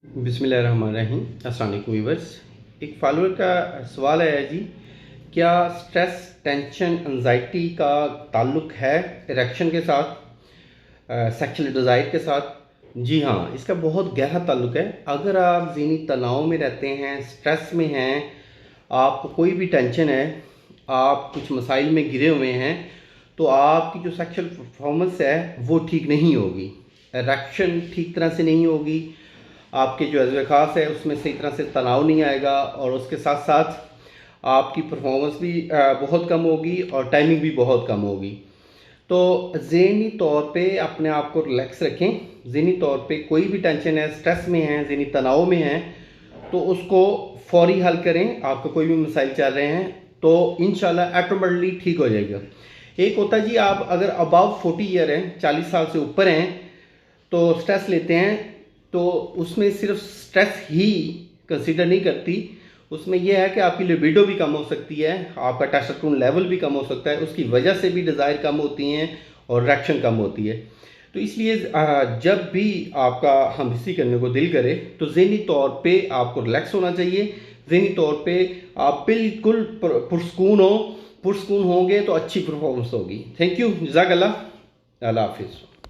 बिस्मिल्लाहिर्रहमानिर्रहीम। अस्सलाम वालेकुम व्यूअर्स। एक फॉलोअर का सवाल आया जी, क्या स्ट्रेस, टेंशन, एंजाइटी का ताल्लुक है इरेक्शन के साथ, सेक्सुअल डिज़ायर के साथ? जी हाँ, इसका बहुत गहरा ताल्लुक है। अगर आप ज़हनी तनाव में रहते हैं, स्ट्रेस में हैं, आपको कोई भी टेंशन है, आप कुछ मसाइल में घिरे हुए हैं, तो आपकी जो सेक्सुअल परफॉर्मेंस है वो ठीक नहीं होगी, इरेक्शन ठीक तरह से नहीं होगी, आपके जो अज़्व ख़ास है उसमें सही तरह से तनाव नहीं आएगा, और उसके साथ साथ आपकी परफॉर्मेंस भी बहुत कम होगी और टाइमिंग भी बहुत कम होगी। तो ज़हनी तौर पे अपने आप को रिलैक्स रखें। ज़हनी तौर पे कोई भी टेंशन है, स्ट्रेस में है, ज़हनी तनाव में है, तो उसको फौरी हल करें। आपको कोई भी मसाइल चल रहे हैं तो इंशाल्लाह ऑटोमेटिकली ठीक हो जाएगा। एक होता है जी, आप अगर अबाव 40 ईयर हैं, 40 साल से ऊपर हैं, तो स्ट्रेस लेते हैं, तो उसमें सिर्फ स्ट्रेस ही कंसीडर नहीं करती, उसमें यह है कि आपकी लिबिडो भी कम हो सकती है, आपका टेस्टोस्टेरोन लेवल भी कम हो सकता है, उसकी वजह से भी डिज़ायर कम होती हैं और इरेक्शन कम होती है। तो इसलिए जब भी आपका हमदर्दी करने को दिल करे तो ज़हनी तौर पे आपको रिलैक्स होना चाहिए। ज़हनी तौर पे आप बिल्कुल पुरसकून होंगे तो अच्छी परफॉर्मेंस होगी। थैंक यू, जज़ाकल्लाह, अल्लाह हाफिज़।